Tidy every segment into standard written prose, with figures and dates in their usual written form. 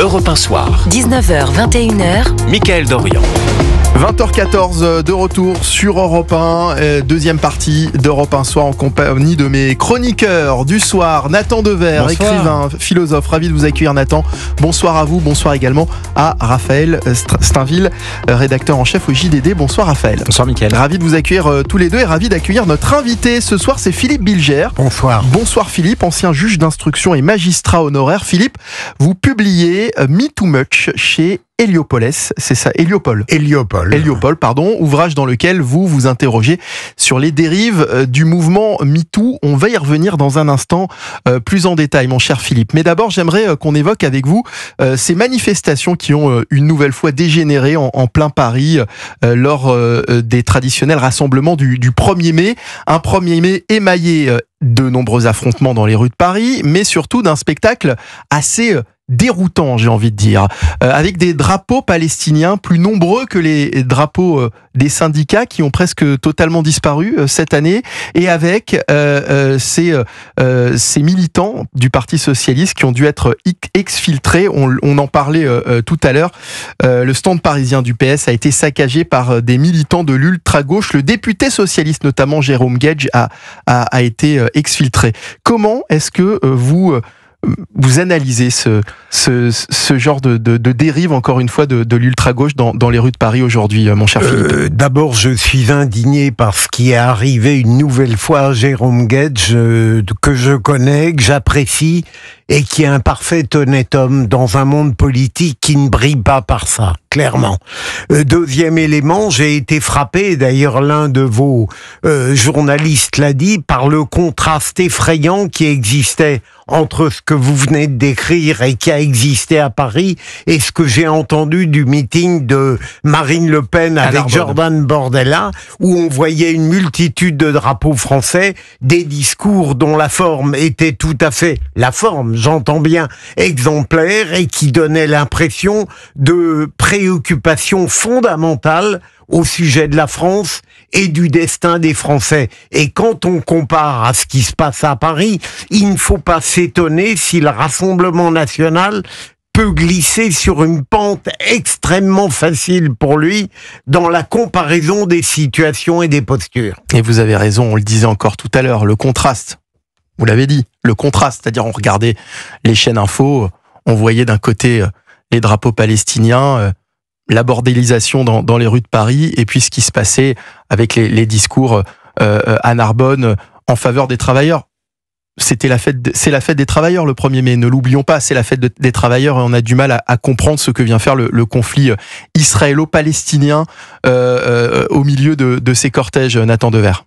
Europe 1 Soir. 19h, 21h. Mickaël Dorian. 20h14 de retour sur Europe 1, deuxième partie d'Europe 1 Soir en compagnie de mes chroniqueurs du soir, Nathan Dever, écrivain, philosophe, ravi de vous accueillir Nathan. Bonsoir à vous, bonsoir également à Raphaël Steinville, rédacteur en chef au JDD. Bonsoir Raphaël. Bonsoir Mickaël. Ravi de vous accueillir tous les deux et ravi d'accueillir notre invité ce soir, c'est Philippe Bilger. Bonsoir. Bonsoir Philippe, ancien juge d'instruction et magistrat honoraire. Philippe, vous publiez Me Too Much chez Héliopoles, c'est ça, Héliopole, pardon, ouvrage dans lequel vous vous interrogez sur les dérives du mouvement MeToo. On va y revenir dans un instant plus en détail, mon cher Philippe. Mais d'abord, j'aimerais qu'on évoque avec vous ces manifestations qui ont une nouvelle fois dégénéré en plein Paris lors des traditionnels rassemblements du 1er mai. Un 1er mai émaillé de nombreux affrontements dans les rues de Paris, mais surtout d'un spectacle assez déroutant, j'ai envie de dire, avec des drapeaux palestiniens plus nombreux que les drapeaux des syndicats qui ont presque totalement disparu cette année, et avec ces militants du Parti Socialiste qui ont dû être exfiltrés. On en parlait tout à l'heure. Le stand parisien du PS a été saccagé par des militants de l'ultra-gauche. Le député socialiste, notamment Jérôme Guedj, a été exfiltré. Comment est-ce que vous analysez ce genre de dérive, encore une fois, de l'ultra-gauche dans les rues de Paris aujourd'hui, mon cher Philippe? D'abord, je suis indigné par ce qui est arrivé une nouvelle fois à Jérôme Guedj, que je connais, que j'apprécie, et qui est un parfait honnête homme dans un monde politique qui ne brille pas par ça, clairement. Deuxième élément, j'ai été frappé, d'ailleurs l'un de vos journalistes l'a dit, par le contraste effrayant qui existait entre ce que vous venez de décrire et qui a existé à Paris et ce que j'ai entendu du meeting de Marine Le Pen avec Jordan Bardella, où on voyait une multitude de drapeaux français, des discours dont la forme était tout à fait, la forme, j'entends bien, exemplaire, et qui donnait l'impression de préoccupation fondamentale au sujet de la France et du destin des Français. Et quand on compare à ce qui se passe à Paris, il ne faut pas s'étonner si le Rassemblement national peut glisser sur une pente extrêmement facile pour lui dans la comparaison des situations et des postures. Et vous avez raison, on le disait encore tout à l'heure, le contraste. Vous l'avez dit, le contraste, c'est-à-dire on regardait les chaînes info, on voyait d'un côté les drapeaux palestiniens, la bordélisation dans les rues de Paris, et puis ce qui se passait avec les discours à Narbonne en faveur des travailleurs. C'est la fête des travailleurs le 1er mai, ne l'oublions pas, c'est la fête des travailleurs, et on a du mal à comprendre ce que vient faire le conflit israélo-palestinien au milieu de ces cortèges, Nathan Dever.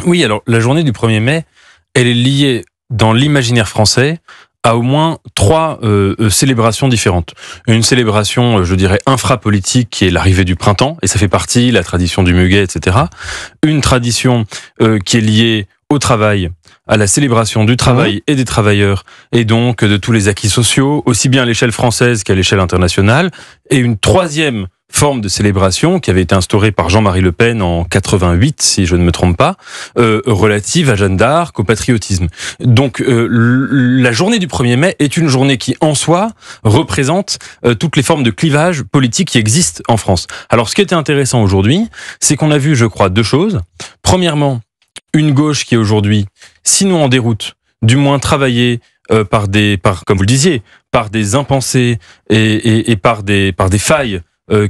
Oui, alors la journée du 1er mai, elle est liée dans l'imaginaire français à au moins 3 célébrations différentes. Une célébration, je dirais, infrapolitique, qui est l'arrivée du printemps, et ça fait partie, la tradition du muguet, etc. Une tradition qui est liée au travail, à la célébration du travail et des travailleurs, et donc de tous les acquis sociaux, aussi bien à l'échelle française qu'à l'échelle internationale. Et une troisième forme de célébration qui avait été instaurée par Jean-Marie Le Pen en 88, si je ne me trompe pas, relative à Jeanne d'Arc, au patriotisme. Donc la journée du 1er mai est une journée qui, en soi, représente toutes les formes de clivage politique qui existent en France. Alors ce qui était intéressant aujourd'hui, c'est qu'on a vu, je crois, 2 choses. Premièrement, une gauche qui est aujourd'hui, sinon en déroute, du moins travaillée par comme vous le disiez, par des impensés et par des failles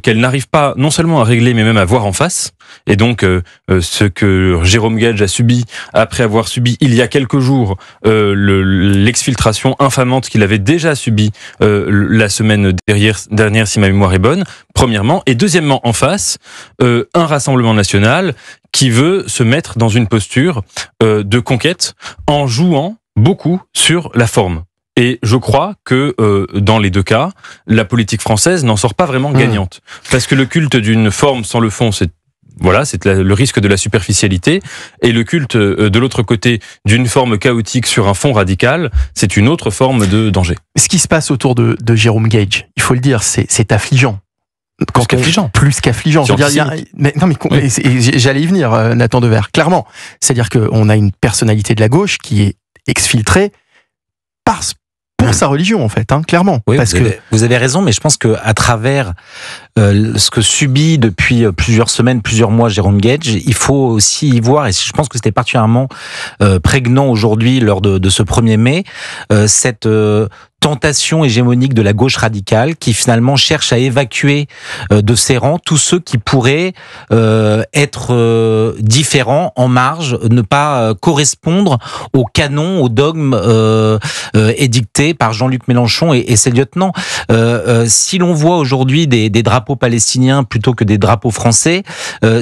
qu'elle n'arrive pas non seulement à régler, mais même à voir en face. Et donc, ce que Jérôme Guedj a subi après avoir subi il y a quelques jours l'exfiltration infamante qu'il avait déjà subi la semaine dernière, si ma mémoire est bonne, premièrement. Et deuxièmement, en face, un Rassemblement national qui veut se mettre dans une posture de conquête en jouant beaucoup sur la forme. Et je crois que dans les 2 cas, la politique française n'en sort pas vraiment gagnante. Parce que le culte d'une forme sans le fond, c'est le risque de la superficialité. Et le culte, de l'autre côté, d'une forme chaotique sur un fond radical, c'est une autre forme de danger. Ce qui se passe autour de Jérôme Guedj, il faut le dire, c'est affligeant. Plus qu'affligeant. J'allais y venir, Nathan Dever, clairement. C'est-à-dire qu'on a une personnalité de la gauche qui est exfiltrée pour sa religion, en fait, clairement. Oui, parce vous avez raison, mais je pense que à travers ce que subit depuis plusieurs semaines, plusieurs mois Jérôme Guedj, il faut aussi y voir, et je pense que c'était particulièrement prégnant aujourd'hui lors de ce 1er mai, cette tentation hégémonique de la gauche radicale qui finalement cherche à évacuer de ses rangs tous ceux qui pourraient être différents, en marge, ne pas correspondre au canon, au dogme édicté par Jean-Luc Mélenchon et ses lieutenants. Si l'on voit aujourd'hui des drapeaux palestiniens plutôt que des drapeaux français,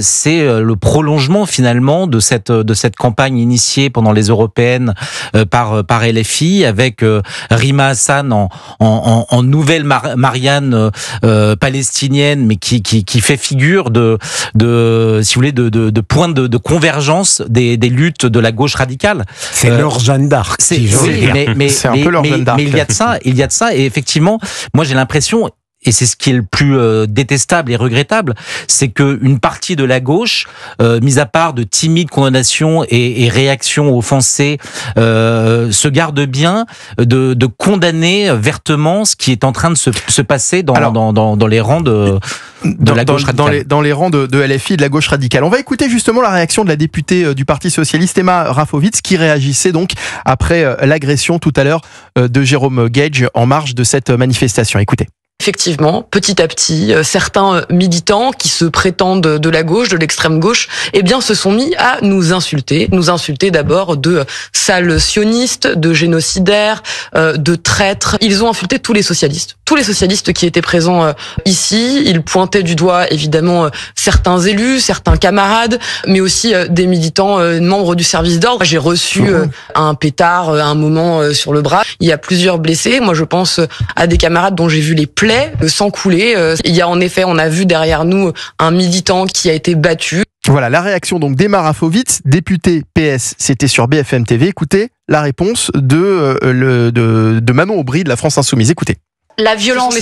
c'est le prolongement finalement de cette campagne initiée pendant les européennes par LFI, avec Rima Hassan en nouvelle Marianne palestinienne, mais qui fait figure si vous voulez, de point de convergence des luttes de la gauche radicale. C'est leur Jeanne d'Arc. C'est un peu leur Jeanne d'Arc. Mais il y a de ça, et effectivement, moi j'ai l'impression, et c'est ce qui est le plus détestable et regrettable, c'est que une partie de la gauche, mis à part de timides condamnations et réactions offensées, se garde bien de condamner vertement ce qui est en train de se passer dans les rangs de la gauche radicale. Dans les rangs de LFI, de la gauche radicale. On va écouter justement la réaction de la députée du Parti socialiste, Emma Rafovitz, qui réagissait donc après l'agression tout à l'heure de Jérôme Guedj en marge de cette manifestation. Écoutez. Effectivement, petit à petit, certains militants qui se prétendent de la gauche, de l'extrême gauche, se sont mis à nous insulter d'abord de sales sionistes, de génocidaires, de traîtres. Ils ont insulté tous les socialistes qui étaient présents ici. Ils pointaient du doigt évidemment certains élus, certains camarades, mais aussi des militants, membres du service d'ordre. J'ai reçu un pétard à un moment sur le bras. Il y a plusieurs blessés. Moi, je pense à des camarades dont j'ai vu les plaies le sang couler. Il y a en effet, on a vu derrière nous un militant qui a été battu. Voilà la réaction donc d'Emma Rafovitz, députée PS, c'était sur BFM TV. Écoutez la réponse de Manon Aubry de la France Insoumise. Écoutez. La violence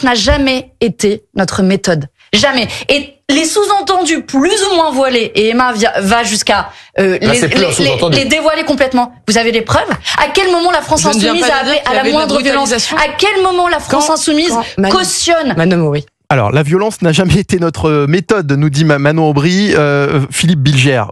n'a jamais été notre méthode. Jamais. Et les sous-entendus plus ou moins voilés, et Emma va jusqu'à les dévoiler complètement. Vous avez des preuves? À quel moment la France Insoumise a appelé à la moindre violence? À quel moment la France Insoumise cautionne? Madame Aubry. Alors, la violence n'a jamais été notre méthode, nous dit Manon Aubry. Philippe Bilger,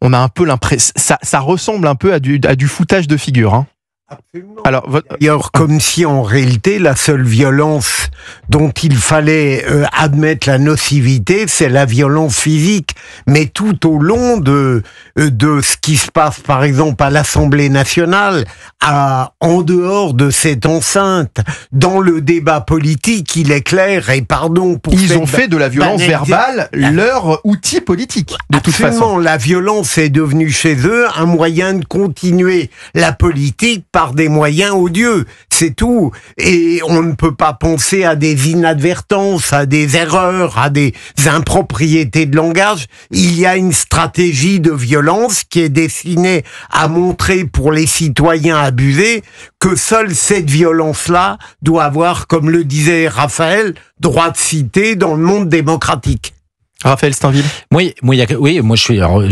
on a un peu l'impression... Ça ressemble un peu à du foutage de figure, Absolument. Alors, comme si en réalité la seule violence dont il fallait admettre la nocivité, c'est la violence physique. Mais tout au long de ce qui se passe, par exemple, à l'Assemblée nationale, en dehors de cette enceinte, dans le débat politique, il est clair, et pardon pour ils ont fait de la violence verbale leur outil politique, de toute façon. La violence est devenue chez eux un moyen de continuer la politique par des moyens odieux, c'est tout. Et on ne peut pas penser à des inadvertances, à des erreurs, à des impropriétés de langage. Il y a une stratégie de violence qui est destinée à montrer pour les citoyens abusés que seule cette violence-là doit avoir, comme le disait Raphaël, droit de cité dans le monde démocratique. Raphaël Steinville. Moi, je suis. Alors,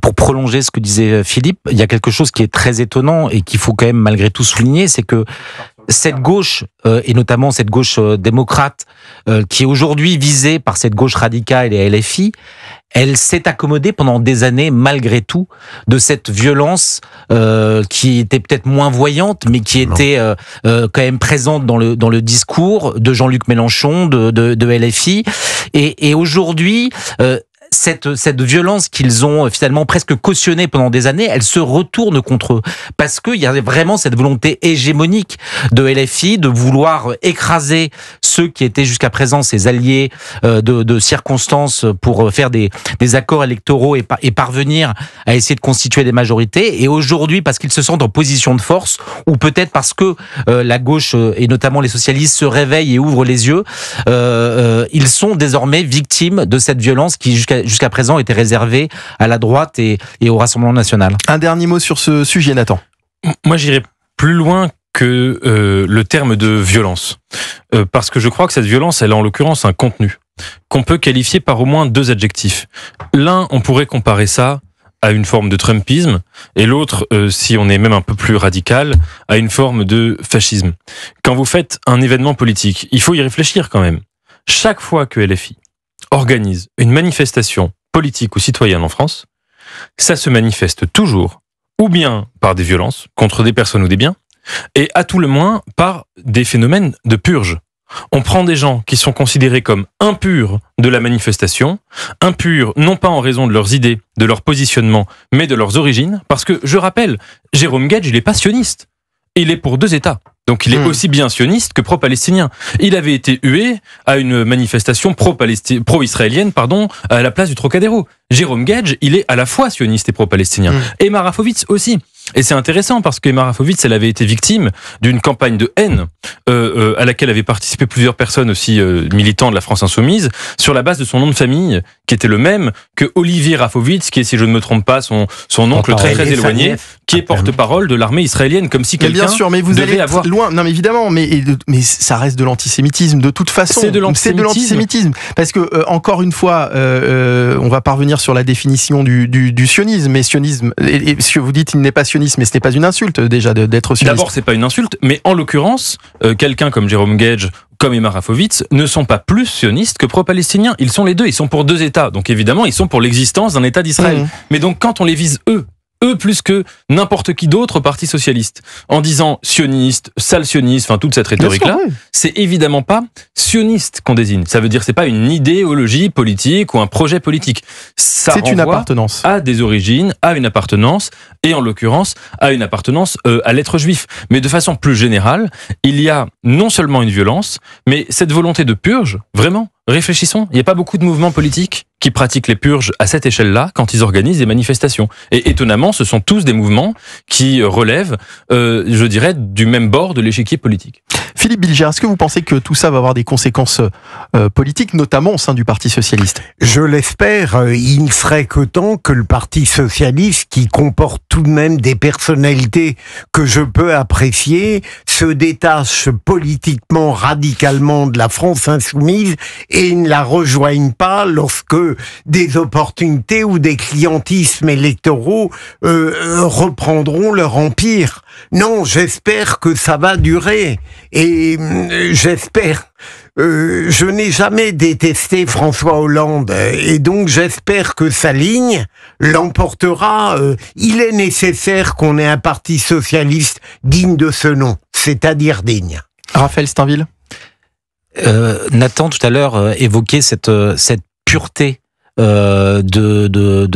pour prolonger ce que disait Philippe, il y a quelque chose qui est très étonnant et qu'il faut quand même malgré tout souligner, c'est que cette gauche, et notamment cette gauche démocrate, qui est aujourd'hui visée par cette gauche radicale et LFI, elle s'est accommodée pendant des années, malgré tout, de cette violence qui était peut-être moins voyante, mais qui était quand même présente dans le discours de Jean-Luc Mélenchon, de LFI. Et aujourd'hui, cette violence qu'ils ont finalement presque cautionnée pendant des années, elle se retourne contre eux. Parce qu'il y a vraiment cette volonté hégémonique de LFI de vouloir écraser ceux qui étaient jusqu'à présent ses alliés de circonstances pour faire des accords électoraux et parvenir à essayer de constituer des majorités. Et aujourd'hui, parce qu'ils se sentent en position de force, ou peut-être parce que la gauche, et notamment les socialistes, se réveillent et ouvrent les yeux, ils sont désormais victimes de cette violence qui jusqu'à présent était réservée à la droite et au Rassemblement national. Un dernier mot sur ce sujet, Nathan. Moi, j'irais plus loin que le terme de violence. Parce que je crois que cette violence, elle a en l'occurrence un contenu qu'on peut qualifier par au moins 2 adjectifs. L'un, on pourrait comparer ça à une forme de Trumpisme, et l'autre, si on est même un peu plus radical, à une forme de fascisme. Quand vous faites un événement politique, il faut y réfléchir quand même. Chaque fois que LFI organise une manifestation politique ou citoyenne en France, ça se manifeste toujours, ou bien par des violences contre des personnes ou des biens, et à tout le moins par des phénomènes de purge. On prend des gens qui sont considérés comme impurs de la manifestation, impurs non pas en raison de leurs idées, de leur positionnement, mais de leurs origines, parce que, je rappelle, Jérôme Guedj, il est pas sioniste. Il est pour 2 États. Donc il est aussi bien sioniste que pro-palestinien. Il avait été hué à une manifestation pro-israélienne, à la place du Trocadéro. Jérôme Guedj, il est à la fois sioniste et pro-palestinien. Et Emma Rafovitz aussi. Et c'est intéressant parce que Emma Rafovitz, elle avait été victime d'une campagne de haine à laquelle avaient participé plusieurs personnes aussi militants de la France Insoumise, sur la base de son nom de famille, qui était le même que Olivier Rafovitz, qui est, si je ne me trompe pas, son oncle très éloigné, qui est porte-parole de l'armée israélienne, comme si quelqu'un devait avoir... loin. Non, mais évidemment, mais ça reste de l'antisémitisme de toute façon. C'est de l'antisémitisme. Parce que encore une fois, on va parvenir sur la définition du sionisme. Mais sionisme, et ce que vous dites, il n'est pas sioniste, mais ce n'est pas une insulte déjà d'être sioniste. D'abord, c'est pas une insulte, mais en l'occurrence, quelqu'un comme Jérôme Guedj, comme Emma Rafovitz, ne sont pas plus sionistes que pro-palestiniens. Ils sont les deux. Ils sont pour 2 États. Donc évidemment, ils sont pour l'existence d'un État d'Israël. Mais donc quand on les vise eux plus que n'importe qui d'autre au Parti socialiste, en disant sioniste, sale sioniste, enfin toute cette rhétorique-là, c'est évidemment pas sioniste qu'on désigne. Ça veut dire c'est pas une idéologie politique ou un projet politique. C'est une appartenance à des origines, à une appartenance, et en l'occurrence à une appartenance à l'être juif. Mais de façon plus générale, il y a non seulement une violence, mais cette volonté de purge, vraiment. Réfléchissons, il n'y a pas beaucoup de mouvements politiques qui pratiquent les purges à cette échelle-là quand ils organisent des manifestations. Et étonnamment, ce sont tous des mouvements qui relèvent, je dirais, du même bord de l'échiquier politique. Philippe Bilger, est-ce que vous pensez que tout ça va avoir des conséquences politiques, notamment au sein du Parti socialiste ? Je l'espère. Il ne serait que temps que le Parti socialiste, qui comporte tout de même des personnalités que je peux apprécier, se détache politiquement, radicalement de la France insoumise et ne la rejoignent pas lorsque des opportunités ou des clientismes électoraux reprendront leur empire. Non, j'espère que ça va durer. Et j'espère... je n'ai jamais détesté François Hollande et donc j'espère que sa ligne l'emportera. Il est nécessaire qu'on ait un parti socialiste digne de ce nom, c'est-à-dire digne. Raphaël Steinville. Nathan tout à l'heure évoquait cette pureté de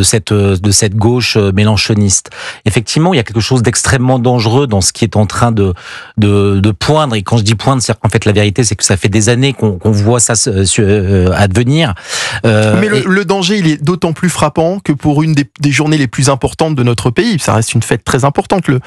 cette gauche mélenchoniste. Effectivement, il y a quelque chose d'extrêmement dangereux dans ce qui est en train de poindre. Et quand je dis poindre, c'est qu'en fait la vérité, c'est que ça fait des années qu'on voit ça advenir. Mais le danger, il est d'autant plus frappant que pour une des journées les plus importantes de notre pays, ça reste une fête très importante, le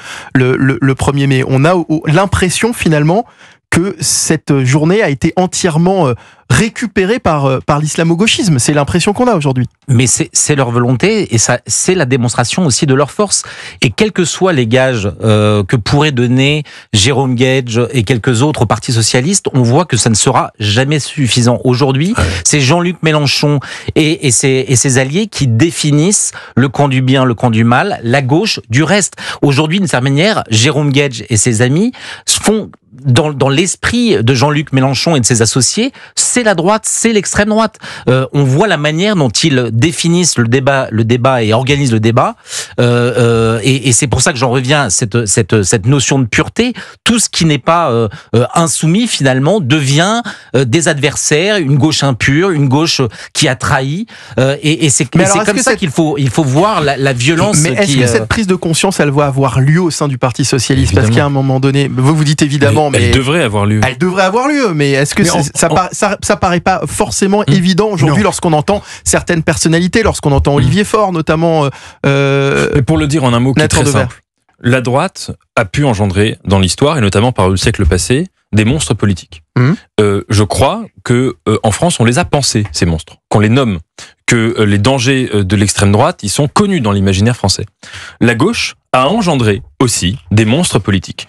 1er mai, on a l'impression finalement que cette journée a été entièrement récupérée par l'islamo-gauchisme. C'est l'impression qu'on a aujourd'hui. Mais c'est leur volonté et ça, c'est la démonstration aussi de leur force. Et quels que soient les gages que pourraient donner Jérôme Guedj et quelques autres au Parti socialiste, on voit que ça ne sera jamais suffisant. Aujourd'hui, c'est Jean-Luc Mélenchon et ses alliés qui définissent le camp du bien, le camp du mal, la gauche du reste. Aujourd'hui, d'une certaine manière, Jérôme Guedj et ses amis font dans l'esprit de Jean-Luc Mélenchon et de ses associés, c'est la droite, c'est l'extrême droite. On voit la manière dont ils définissent le débat et organisent le débat. Et c'est pour ça que j'en reviens à cette notion de pureté. Tout ce qui n'est pas insoumis finalement devient des adversaires, une gauche impure, une gauche qui a trahi. Et c'est comme ça qu'il faut voir la violence. Mais est-ce que cette prise de conscience, elle va avoir lieu au sein du Parti socialiste ? Évidemment. Parce qu'à un moment donné, vous dites évidemment. Mais elle devrait avoir lieu. Elle devrait avoir lieu, mais est-ce que ça paraît pas forcément évident aujourd'hui lorsqu'on entend certaines personnalités, lorsqu'on entend Olivier Faure notamment. Mais pour le dire en un mot qui est très simple, la droite a pu engendrer dans l'histoire et notamment par le siècle passé des monstres politiques. Je crois que en France on les a pensés, ces monstres, qu'on les nomme, que les dangers de l'extrême droite ils sont connus dans l'imaginaire français. La gauche a engendré aussi des monstres politiques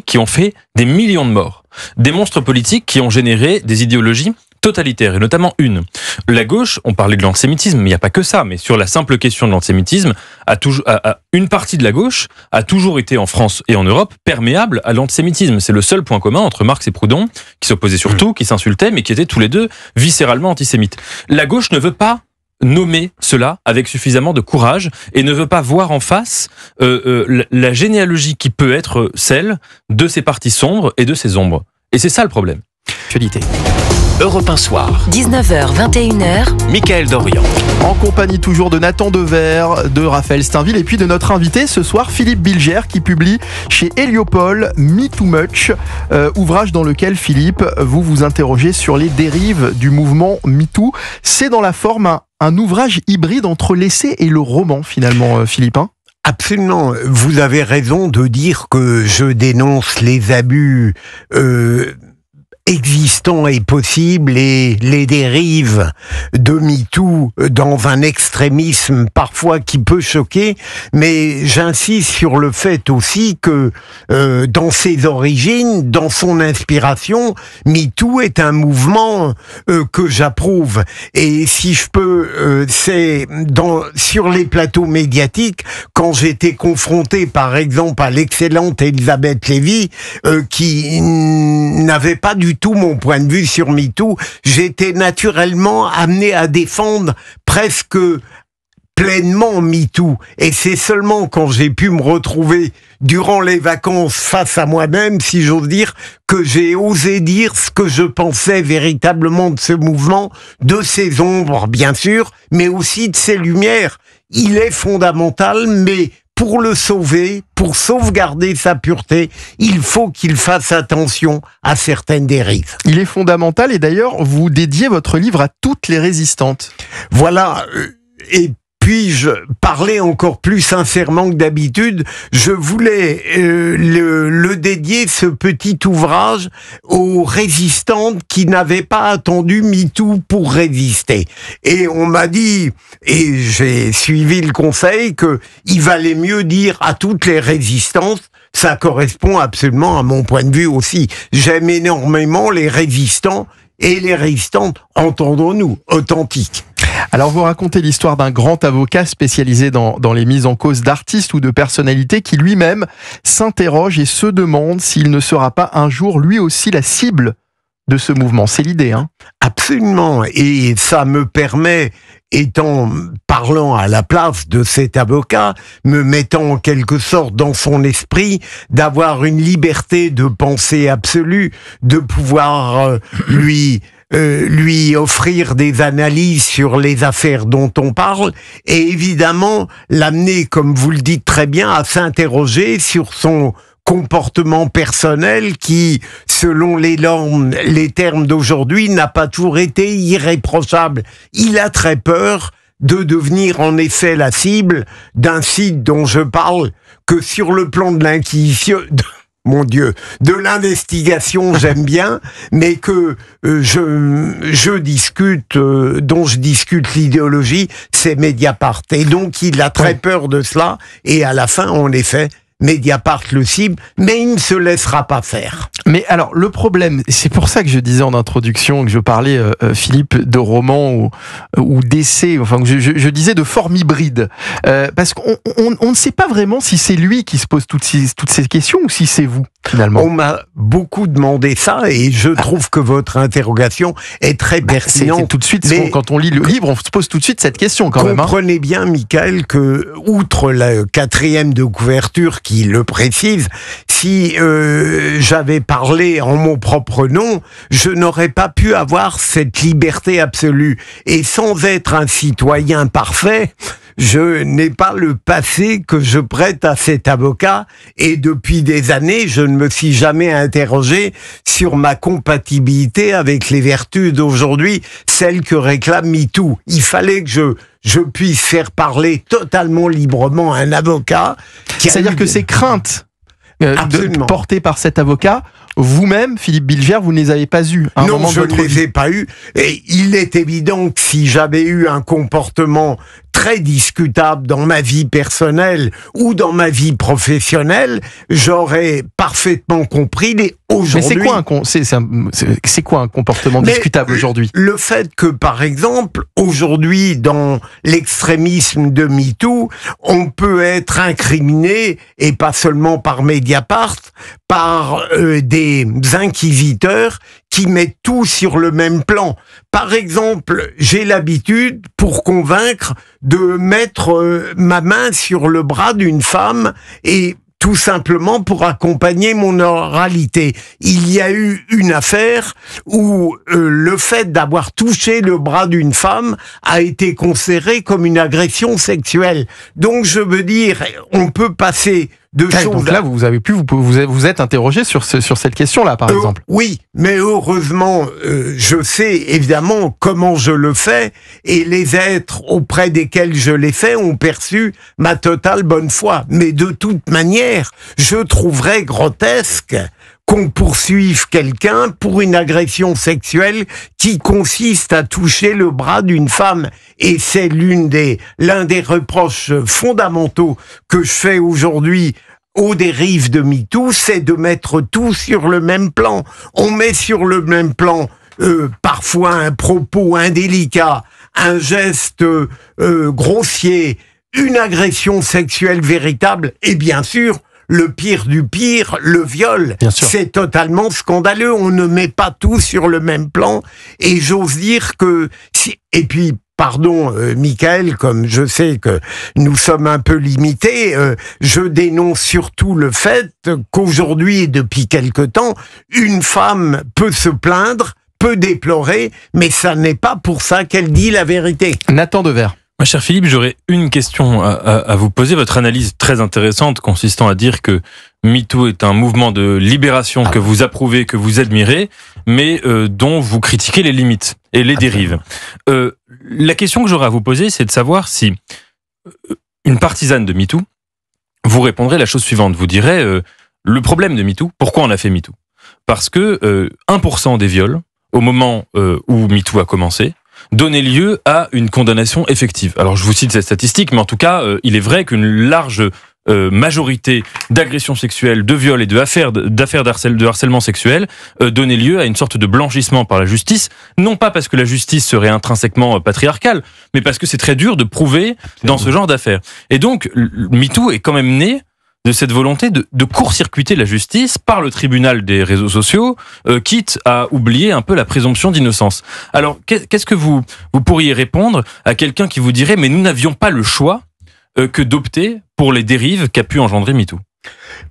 qui ont fait des millions de morts, des monstres politiques qui ont généré des idéologies totalitaires, et notamment une. La gauche, on parlait de l'antisémitisme, mais il n'y a pas que ça, mais sur la simple question de l'antisémitisme, une partie de la gauche a toujours été en France et en Europe perméable à l'antisémitisme. C'est le seul point commun entre Marx et Proudhon, qui s'opposaient surtout, qui s'insultaient, mais qui étaient tous les deux viscéralement antisémites. La gauche ne veut pas nommer cela avec suffisamment de courage et ne veut pas voir en face la généalogie qui peut être celle de ces partis sombres et de ces ombres. Et c'est ça le problème. Actualité. Europe 1 Soir. 19h, 21h. Mickaël Dorian. En compagnie toujours de Nathan Dever, de Raphaël Steinville et puis de notre invité ce soir, Philippe Bilger, qui publie chez Heliopol Me Too Much, ouvrage dans lequel, Philippe, vous vous interrogez sur les dérives du mouvement MeToo. C'est dans la forme un ouvrage hybride entre l'essai et le roman, finalement, Philippe. Absolument. Vous avez raison de dire que je dénonce les abus existants et possibles et les dérives de MeToo dans un extrémisme parfois qui peut choquer, mais j'insiste sur le fait aussi que dans ses origines, dans son inspiration, MeToo est un mouvement que j'approuve. Et si je peux, c'est sur les plateaux médiatiques, quand j'étais confronté par exemple à l'excellente Elisabeth Lévy, qui n'avait pas du tout mon point de vue sur MeToo, j'étais naturellement amené à défendre presque pleinement MeToo. Et c'est seulement quand j'ai pu me retrouver durant les vacances face à moi-même, si j'ose dire, que j'ai osé dire ce que je pensais véritablement de ce mouvement, de ses ombres, bien sûr, mais aussi de ses lumières. Il est fondamental, mais pour le sauver, pour sauvegarder sa pureté, il faut qu'il fasse attention à certaines dérives. Il est fondamental et d'ailleurs, vous dédiez votre livre à toutes les résistantes. Voilà, et puis-je parler encore plus sincèrement que d'habitude, je voulais le dédier, ce petit ouvrage, aux résistantes qui n'avaient pas attendu MeToo pour résister. Et on m'a dit, et j'ai suivi le conseil, qu'il valait mieux dire à toutes les résistantes. Ça correspond absolument à mon point de vue aussi. J'aime énormément les résistants et les résistantes, entendons-nous, authentiques. Alors vous racontez l'histoire d'un grand avocat spécialisé dans les mises en cause d'artistes ou de personnalités qui lui-même s'interroge et se demande s'il ne sera pas un jour lui aussi la cible de ce mouvement. C'est l'idée, hein ? Absolument, et ça me permet, parlant à la place de cet avocat, me mettant en quelque sorte dans son esprit, d'avoir une liberté de pensée absolue, de pouvoir lui offrir des analyses sur les affaires dont on parle, et évidemment l'amener, comme vous le dites très bien, à s'interroger sur son comportement personnel qui, selon les termes d'aujourd'hui, n'a pas toujours été irréprochable. Il a très peur de devenir en effet la cible d'un site dont je parle que sur le plan de l'inquisition... Mon Dieu, de l'investigation, j'aime bien, mais que dont je discute l'idéologie, c'est Mediapart. Et donc, il a très peur de cela, et à la fin, en effet, Mediapart le cible, mais il ne se laissera pas faire. Mais alors, le problème, c'est pour ça que je disais en introduction, que je parlais, Philippe, de romans ou d'essais, enfin, que je disais de forme hybride. Parce qu'on ne sait pas vraiment si c'est lui qui se pose toutes ces questions ou si c'est vous, finalement. On m'a beaucoup demandé ça et je trouve que votre interrogation est très pertinente. C'est tout de suite, quand on lit le livre, on se pose tout de suite cette question quand même. Comprenez bien, Mickaël, que, outre la 4e de couverture qui le précise, si j'avais parlé en mon propre nom, je n'aurais pas pu avoir cette liberté absolue. Et sans être un citoyen parfait, je n'ai pas le passé que je prête à cet avocat et depuis des années, je ne me suis jamais interrogé sur ma compatibilité avec les vertus d'aujourd'hui, celles que réclame MeToo. Il fallait que je puisse faire parler totalement librement un avocat. C'est-à-dire que ces craintes portées par cet avocat, vous-même, Philippe Bilger, vous ne les avez pas eues. Non, je ne les ai pas eues. Et il est évident que si j'avais eu un comportement très discutable dans ma vie personnelle ou dans ma vie professionnelle, j'aurais parfaitement compris aujourd'hui. Mais c'est quoi un comportement discutable aujourd'hui? Le fait que, par exemple, aujourd'hui, dans l'extrémisme de MeToo, on peut être incriminé, et pas seulement par Mediapart, par des inquisiteurs qui mettent tout sur le même plan. Par exemple, j'ai l'habitude, pour convaincre, de mettre ma main sur le bras d'une femme et tout simplement pour accompagner mon oralité. Il y a eu une affaire où le fait d'avoir touché le bras d'une femme a été considéré comme une agression sexuelle. Donc je veux dire, on peut passer de choses... Donc là, vous êtes interrogé sur cette question-là, par exemple. Oui, mais heureusement, je sais évidemment comment je le fais, et les êtres auprès desquels je l'ai fait ont perçu ma totale bonne foi. Mais de toute manière, je trouverais grotesque qu'on poursuive quelqu'un pour une agression sexuelle qui consiste à toucher le bras d'une femme. Et c'est l'un des reproches fondamentaux que je fais aujourd'hui aux dérives de MeToo, c'est de mettre tout sur le même plan. On met sur le même plan parfois un propos indélicat, un geste grossier, une agression sexuelle véritable, et bien sûr, le pire du pire, le viol. C'est totalement scandaleux. On ne met pas tout sur le même plan. Et j'ose dire que... Et puis, pardon, Michael, comme je sais que nous sommes un peu limités, je dénonce surtout le fait qu'aujourd'hui et depuis quelque temps, une femme peut se plaindre, peut déplorer, mais ça n'est pas pour ça qu'elle dit la vérité. Nathan Devers. Ma chère Philippe, j'aurais une question à vous poser. Votre analyse très intéressante consistant à dire que MeToo est un mouvement de libération que vous approuvez, que vous admirez, mais dont vous critiquez les limites et les dérives. La question que j'aurais à vous poser, c'est de savoir si une partisane de MeToo vous répondrait la chose suivante. Vous direz, le problème de MeToo, pourquoi on a fait MeToo? Parce que 1% des viols, au moment où MeToo a commencé, donnait lieu à une condamnation effective. Alors je vous cite cette statistique, mais en tout cas, il est vrai qu'une large majorité d'agressions sexuelles, de viols et d'affaires de harcèlement sexuel donnait lieu à une sorte de blanchissement par la justice, non pas parce que la justice serait intrinsèquement patriarcale, mais parce que c'est très dur de prouver dans ce genre d'affaires. Et donc, MeToo est quand même né de cette volonté de court-circuiter la justice par le tribunal des réseaux sociaux, quitte à oublier un peu la présomption d'innocence. Alors, qu'est-ce que vous pourriez répondre à quelqu'un qui vous dirait « mais nous n'avions pas le choix que d'opter pour les dérives qu'a pu engendrer MeToo ».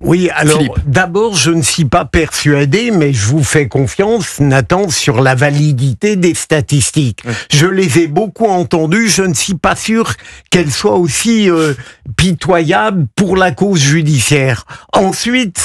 Oui, alors d'abord, je ne suis pas persuadé, mais je vous fais confiance, Nathan, sur la validité des statistiques. Oui. Je les ai beaucoup entendues, je ne suis pas sûr qu'elles soient aussi pitoyables pour la cause judiciaire. Ensuite,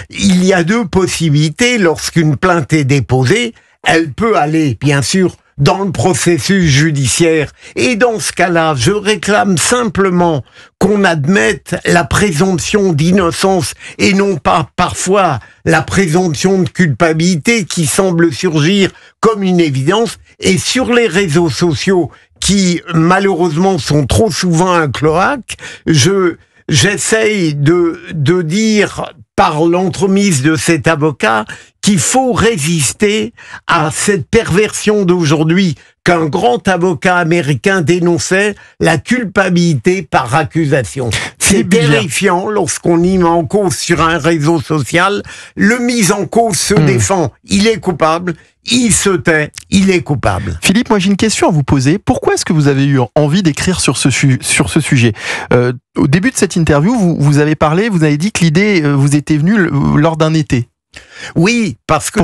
il y a deux possibilités. Lorsqu'une plainte est déposée, elle peut aller, bien sûr, dans le processus judiciaire. Et dans ce cas-là, je réclame simplement qu'on admette la présomption d'innocence et non pas parfois la présomption de culpabilité qui semble surgir comme une évidence. Et sur les réseaux sociaux, qui malheureusement sont trop souvent un cloaque, j'essaye de dire par l'entremise de cet avocat qu'il faut résister à cette perversion d'aujourd'hui qu'un grand avocat américain dénonçait, la culpabilité par accusation. C'est terrifiant lorsqu'on y met en cause sur un réseau social. Le mis en cause se défend, il est coupable. Il se tait, il est coupable. Philippe, moi j'ai une question à vous poser. Pourquoi est-ce que vous avez eu envie d'écrire sur ce sujet? Au début de cette interview, vous avez parlé, vous avez dit que l'idée vous était venue lors d'un été. Oui, parce que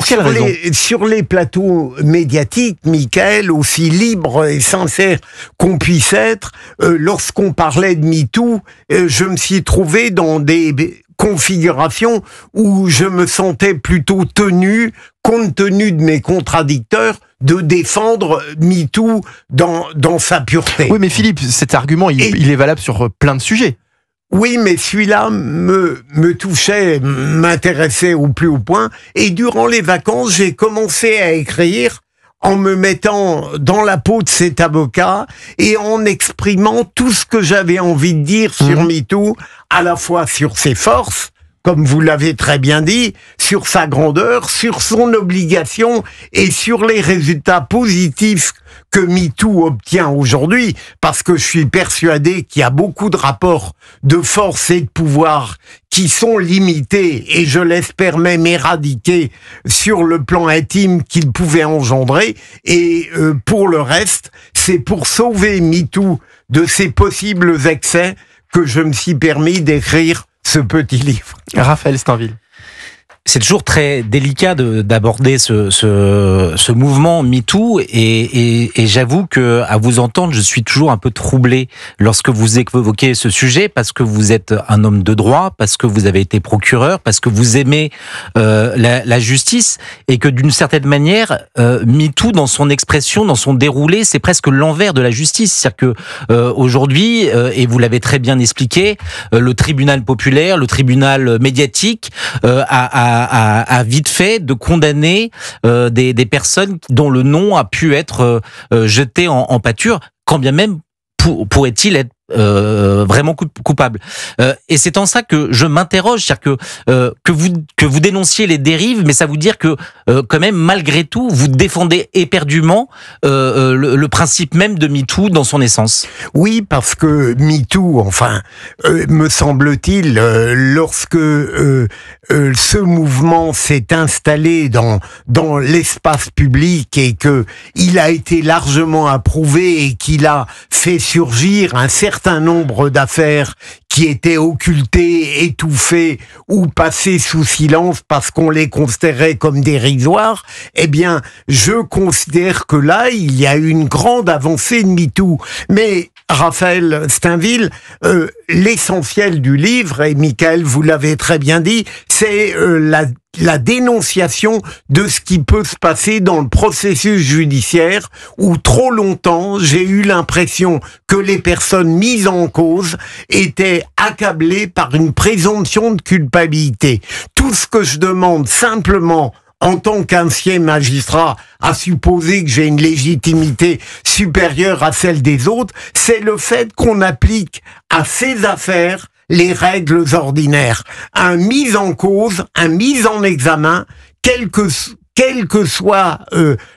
sur les plateaux médiatiques, Michael, aussi libre et sincère qu'on puisse être, lorsqu'on parlait de MeToo, je me suis trouvé dans des configuration où je me sentais plutôt tenu, compte tenu de mes contradicteurs, de défendre MeToo dans sa pureté. Oui, mais Philippe, cet argument, il est valable sur plein de sujets. Oui, mais celui-là me touchait, m'intéressait au plus haut point. Et durant les vacances, j'ai commencé à écrire en me mettant dans la peau de cet avocat et en exprimant tout ce que j'avais envie de dire sur MeToo, à la fois sur ses forces, comme vous l'avez très bien dit, sur sa grandeur, sur son obligation et sur les résultats positifs que MeToo obtient aujourd'hui, parce que je suis persuadé qu'il y a beaucoup de rapports de force et de pouvoir qui sont limités et je l'espère même éradiqués sur le plan intime qu'ils pouvaient engendrer. Et pour le reste, c'est pour sauver MeToo de ces possibles excès que je me suis permis d'écrire ce petit livre. Raphaël Stainville. C'est toujours très délicat d'aborder ce mouvement MeToo et j'avoue que à vous entendre, je suis toujours un peu troublé lorsque vous évoquez ce sujet parce que vous êtes un homme de droit, parce que vous avez été procureur, parce que vous aimez la justice et que d'une certaine manière, MeToo dans son expression, dans son déroulé, c'est presque l'envers de la justice. C'est-à-dire que aujourd'hui, et vous l'avez très bien expliqué, le tribunal populaire, le tribunal médiatique a vite fait de condamner des personnes dont le nom a pu être jeté en pâture, quand bien même pourrait-il être vraiment coupable. Et c'est en ça que je m'interroge, c'est-à-dire que vous dénonciez les dérives, mais ça veut dire que quand même malgré tout vous défendez éperdument le principe même de MeToo dans son essence. Oui, parce que MeToo, enfin, me semble-t-il, lorsque ce mouvement s'est installé dans l'espace public et que il a été largement approuvé et qu'il a fait surgir un certain nombre d'affaires qui étaient occultées, étouffées ou passées sous silence parce qu'on les considérait comme dérisoires, eh bien, je considère que là, il y a eu une grande avancée de MeToo. Mais Raphaël Stainville, l'essentiel du livre, et Michael, vous l'avez très bien dit, c'est la dénonciation de ce qui peut se passer dans le processus judiciaire où trop longtemps j'ai eu l'impression que les personnes mises en cause étaient accablées par une présomption de culpabilité. Tout ce que je demande simplement en tant qu'ancien magistrat, à supposer que j'ai une légitimité supérieure à celle des autres, c'est le fait qu'on applique à ces affaires les règles ordinaires. Un mis en cause, un mis en examen, quel que soit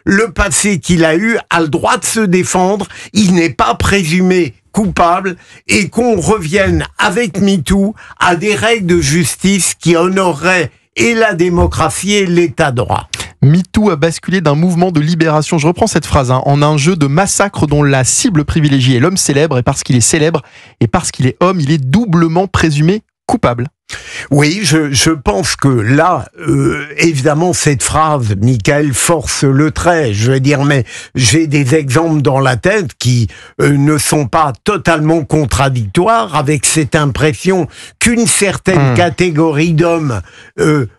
le passé qu'il a eu, a le droit de se défendre, il n'est pas présumé coupable et qu'on revienne avec MeToo à des règles de justice qui honoreraient et la démocratie et l'état de droit. MeToo a basculé d'un mouvement de libération, je reprends cette phrase, en un jeu de massacre dont la cible privilégiée est l'homme célèbre, et parce qu'il est célèbre et parce qu'il est homme, il est doublement présumé coupable. Oui, je pense que là, évidemment, cette phrase, Michael, force le trait. Je veux dire, mais j'ai des exemples dans la tête qui ne sont pas totalement contradictoires avec cette impression qu'une certaine catégorie d'hommes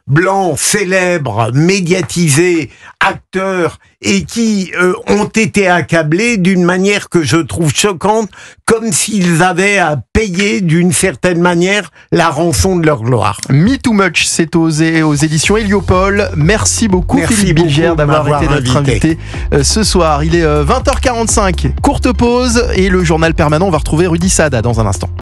blancs, célèbres, médiatisés, acteurs, et qui ont été accablés d'une manière que je trouve choquante, comme s'ils avaient à payer d'une certaine manière la rançon de leur gloire. Me Too Much, c'est aux éditions Heliopol. Merci beaucoup Philippe Bilger d'avoir été notre invité ce soir. Il est 20h45, courte pause et le journal permanent, on va retrouver Rudy Sada dans un instant.